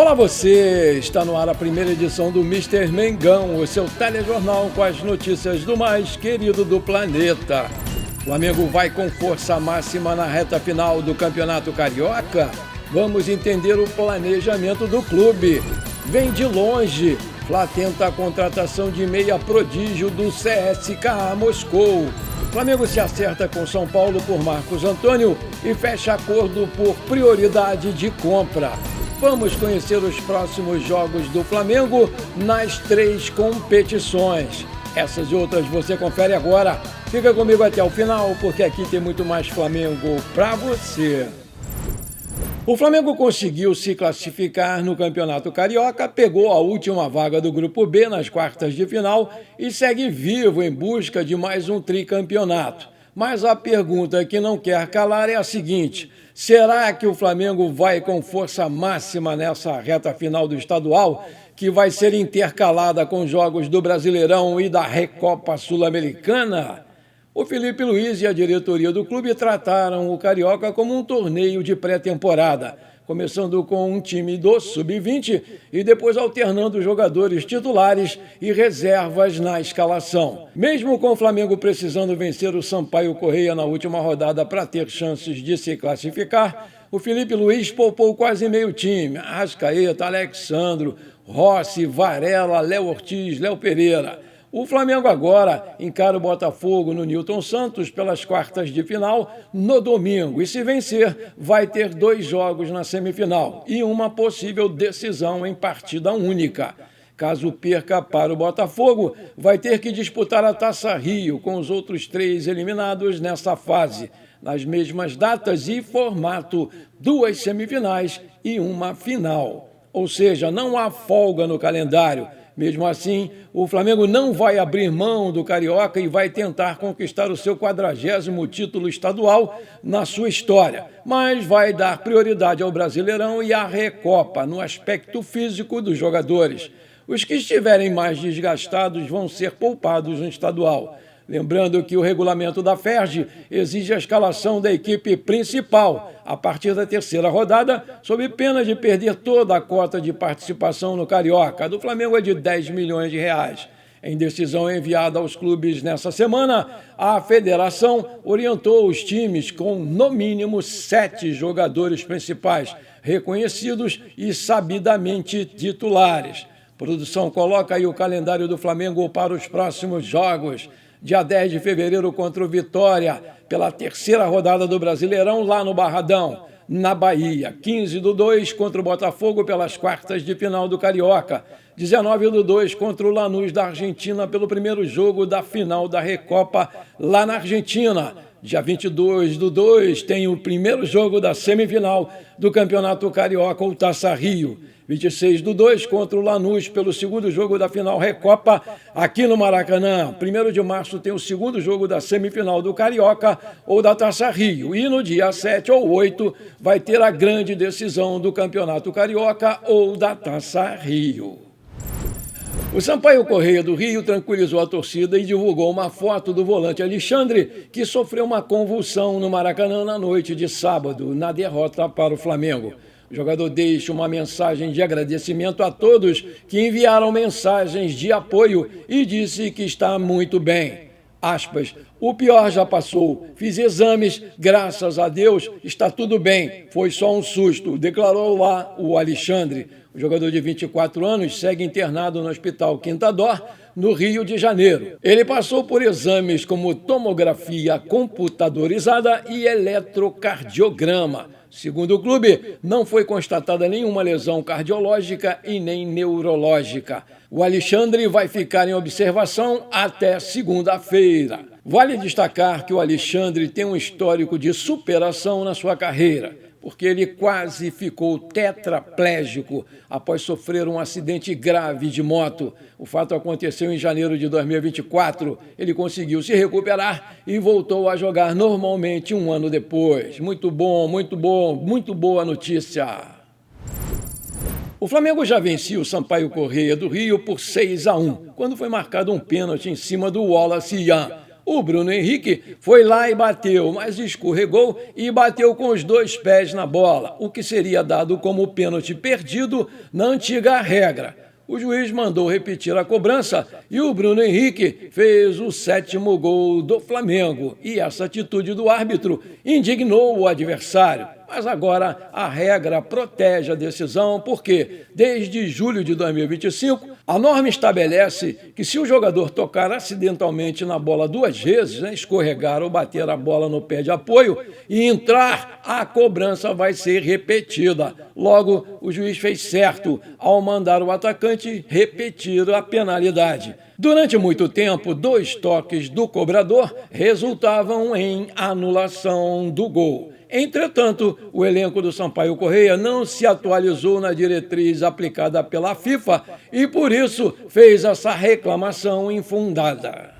Olá você, está no ar a primeira edição do Mister Mengão, o seu telejornal com as notícias do mais querido do planeta. O Flamengo vai com força máxima na reta final do Campeonato Carioca? Vamos entender o planejamento do clube. Vem de longe, Fla tenta a contratação de meia prodígio do CSKA Moscou. O Flamengo se acerta com São Paulo por Marcos Antônio e fecha acordo por prioridade de compra. Vamos conhecer os próximos jogos do Flamengo nas 3 competições. Essas e outras você confere agora. Fica comigo até o final, porque aqui tem muito mais Flamengo para você. O Flamengo conseguiu se classificar no Campeonato Carioca, pegou a última vaga do Grupo B nas quartas de final e segue vivo em busca de mais um tricampeonato. Mas a pergunta que não quer calar é a seguinte: será que o Flamengo vai com força máxima nessa reta final do estadual, que vai ser intercalada com jogos do Brasileirão e da Recopa Sul-Americana? O Felipe Luiz e a diretoria do clube trataram o Carioca como um torneio de pré-temporada, começando com um time do Sub-20 e depois alternando jogadores titulares e reservas na escalação. Mesmo com o Flamengo precisando vencer o Sampaio Corrêa na última rodada para ter chances de se classificar, o Felipe Luiz poupou quase meio time: Arrascaeta, Alexandro, Rossi, Varela, Léo Ortiz, Léo Pereira. O Flamengo agora encara o Botafogo no Newton Santos pelas quartas de final no domingo e, se vencer, vai ter 2 jogos na semifinal e uma possível decisão em partida única. Caso perca para o Botafogo, vai ter que disputar a Taça Rio com os outros 3 eliminados nessa fase, nas mesmas datas e formato: 2 semifinais e uma final. Ou seja, não há folga no calendário. Mesmo assim, o Flamengo não vai abrir mão do Carioca e vai tentar conquistar o seu 40º título estadual na sua história, mas vai dar prioridade ao Brasileirão e à Recopa no aspecto físico dos jogadores. Os que estiverem mais desgastados vão ser poupados no estadual. Lembrando que o regulamento da FERJ exige a escalação da equipe principal a partir da 3ª rodada, sob pena de perder toda a cota de participação no Carioca. A do Flamengo é de R$10 milhões. Em decisão enviada aos clubes nessa semana, a federação orientou os times com, no mínimo, 7 jogadores principais, reconhecidos e sabidamente titulares. A produção coloca aí o calendário do Flamengo para os próximos jogos. Dia 10 de fevereiro contra o Vitória, pela 3ª rodada do Brasileirão, lá no Barradão, na Bahia. 15/2 contra o Botafogo pelas quartas de final do Carioca. 19/2 contra o Lanús da Argentina pelo primeiro jogo da final da Recopa lá na Argentina. Dia 22/2 tem o primeiro jogo da semifinal do Campeonato Carioca ou Taça Rio. 26/2 contra o Lanús pelo segundo jogo da final Recopa aqui no Maracanã. 1º de março tem o segundo jogo da semifinal do Carioca ou da Taça Rio. E no dia 7 ou 8 vai ter a grande decisão do Campeonato Carioca ou da Taça Rio. O Sampaio Corrêa do Rio tranquilizou a torcida e divulgou uma foto do volante Alexandre, que sofreu uma convulsão no Maracanã na noite de sábado, na derrota para o Flamengo. O jogador deixa uma mensagem de agradecimento a todos que enviaram mensagens de apoio e disse que está muito bem. Aspas, o pior já passou, fiz exames, graças a Deus está tudo bem, foi só um susto, declarou lá o Alexandre. O jogador de 24 anos segue internado no Hospital Quinta Dor, no Rio de Janeiro. Ele passou por exames como tomografia computadorizada e eletrocardiograma. Segundo o clube, não foi constatada nenhuma lesão cardiológica e nem neurológica. O Alexandre vai ficar em observação até segunda-feira. Vale destacar que o Alexandre tem um histórico de superação na sua carreira, porque ele quase ficou tetraplégico após sofrer um acidente grave de moto. O fato aconteceu em janeiro de 2024. Ele conseguiu se recuperar e voltou a jogar normalmente um ano depois. Muito bom, muito boa notícia. O Flamengo já vencia o Sampaio Corrêa do Rio por 6-1, quando foi marcado um pênalti em cima do Wallace Ian. O Bruno Henrique foi lá e bateu, mas escorregou e bateu com os 2 pés na bola, o que seria dado como pênalti perdido na antiga regra. O juiz mandou repetir a cobrança e o Bruno Henrique fez o 7º gol do Flamengo. E essa atitude do árbitro indignou o adversário. Mas agora a regra protege a decisão porque, desde julho de 2025, a norma estabelece que se o jogador tocar acidentalmente na bola 2 vezes, escorregar ou bater a bola no pé de apoio e entrar, a cobrança vai ser repetida. Logo, o juiz fez certo ao mandar o atacante repetir a penalidade. Durante muito tempo, 2 toques do cobrador resultavam em anulação do gol. Entretanto, o elenco do Sampaio Corrêa não se atualizou na diretriz aplicada pela FIFA e, por isso, fez essa reclamação infundada.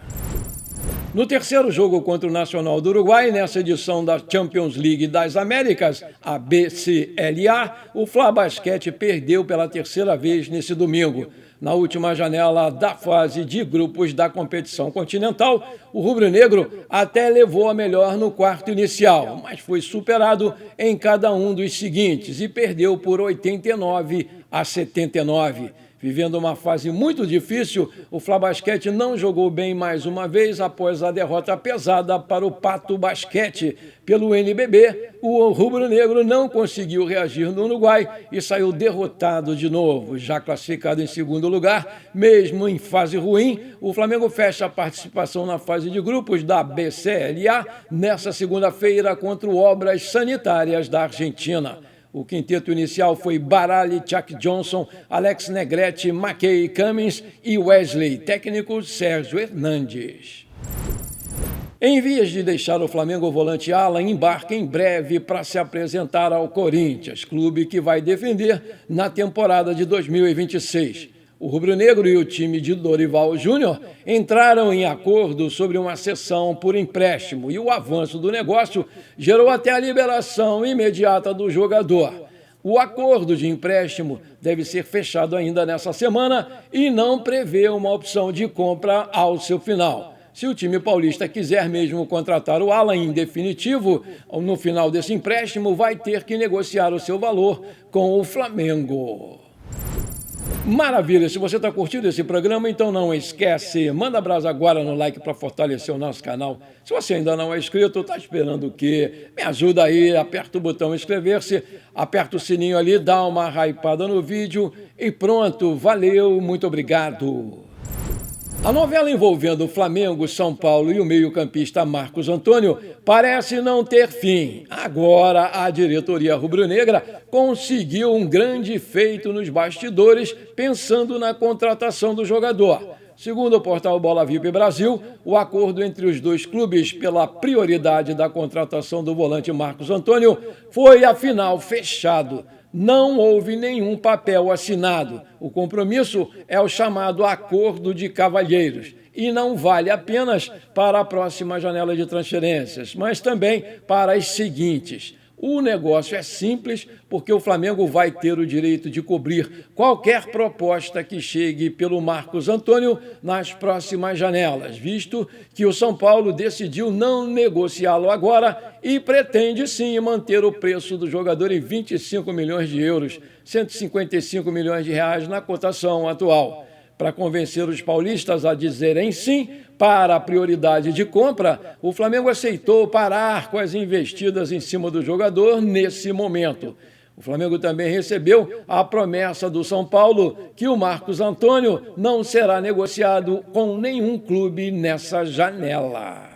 No terceiro jogo contra o Nacional do Uruguai, nessa edição da Champions League das Américas, a BCLA, o Fla Basquete perdeu pela 3ª vez nesse domingo. Na última janela da fase de grupos da competição continental, o rubro-negro até levou a melhor no quarto inicial, mas foi superado em cada um dos seguintes e perdeu por 89-79. Vivendo uma fase muito difícil, o Fla Basquete não jogou bem mais uma vez após a derrota pesada para o Pato Basquete pelo NBB. O rubro-negro não conseguiu reagir no Uruguai e saiu derrotado de novo. Já classificado em 2º lugar, mesmo em fase ruim, o Flamengo fecha a participação na fase de grupos da BCLA nesta segunda-feira contra o Obras Sanitárias da Argentina. O quinteto inicial foi Baralli, Chuck Johnson, Alex Negrete, McKay Cummins e Wesley, técnico Sérgio Hernandes. Em vias de deixar o Flamengo, o volante Alan embarca em breve para se apresentar ao Corinthians, clube que vai defender na temporada de 2026. O rubro-negro e o time de Dorival Júnior entraram em acordo sobre uma cessão por empréstimo e o avanço do negócio gerou até a liberação imediata do jogador. O acordo de empréstimo deve ser fechado ainda nessa semana e não prevê uma opção de compra ao seu final. Se o time paulista quiser mesmo contratar o Alan em definitivo, no final desse empréstimo vai ter que negociar o seu valor com o Flamengo. Maravilha, se você está curtindo esse programa, então não esquece, manda brasa agora no like para fortalecer o nosso canal. Se você ainda não é inscrito, está esperando o quê? Me ajuda aí, aperta o botão inscrever-se, aperta o sininho ali, dá uma hypada no vídeo e pronto, valeu, muito obrigado. A novela envolvendo o Flamengo, São Paulo e o meio-campista Marcos Antônio parece não ter fim. Agora, a diretoria rubro-negra conseguiu um grande feito nos bastidores, pensando na contratação do jogador. Segundo o portal Bola VIP Brasil, o acordo entre os 2 clubes pela prioridade da contratação do volante Marcos Antônio foi, afinal, fechado. Não houve nenhum papel assinado. O compromisso é o chamado Acordo de Cavalheiros e não vale apenas para a próxima janela de transferências, mas também para as seguintes. O negócio é simples porque o Flamengo vai ter o direito de cobrir qualquer proposta que chegue pelo Marcos Antônio nas próximas janelas, visto que o São Paulo decidiu não negociá-lo agora e pretende sim manter o preço do jogador em 25 milhões de euros, 155 milhões de reais na cotação atual. Para convencer os paulistas a dizerem sim para a prioridade de compra, o Flamengo aceitou parar com as investidas em cima do jogador nesse momento. O Flamengo também recebeu a promessa do São Paulo que o Marcos Antônio não será negociado com nenhum clube nessa janela.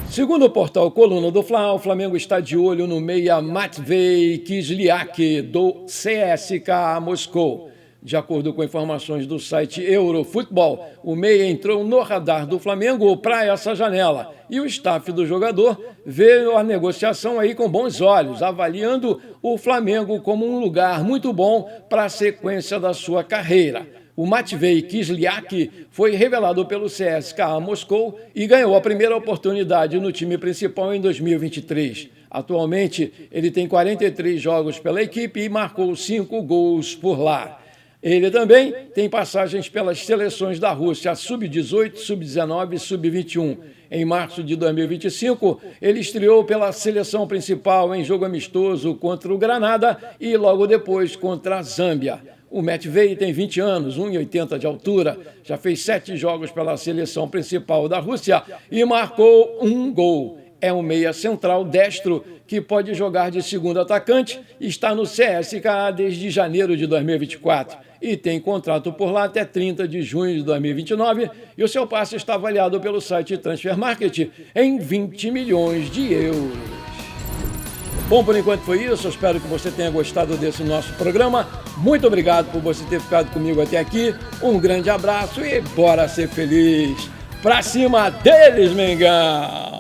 Segundo o portal Coluna do Fla, o Flamengo está de olho no meia Matvei Kislyak, do CSKA Moscou. De acordo com informações do site Eurofutebol, o meia entrou no radar do Flamengo para essa janela e o staff do jogador vê a negociação aí com bons olhos, avaliando o Flamengo como um lugar muito bom para a sequência da sua carreira. O Matvei Kislyak foi revelado pelo CSKA Moscou e ganhou a primeira oportunidade no time principal em 2023. Atualmente, ele tem 43 jogos pela equipe e marcou 5 gols por lá. Ele também tem passagens pelas seleções da Rússia, Sub-18, Sub-19 e Sub-21. Em março de 2025, ele estreou pela seleção principal em jogo amistoso contra o Granada e logo depois contra a Zâmbia. O Matvei tem 20 anos, 1,80 de altura, já fez 7 jogos pela seleção principal da Rússia e marcou 1 gol. É um meia central destro que pode jogar de segundo atacante e está no CSKA desde janeiro de 2024 e tem contrato por lá até 30 de junho de 2029 e o seu passe está avaliado pelo site Transfer Market em 20 milhões de euros. Bom, por enquanto foi isso. Eu espero que você tenha gostado desse nosso programa. Muito obrigado por você ter ficado comigo até aqui. Um grande abraço e bora ser feliz. Pra cima deles, Mengão!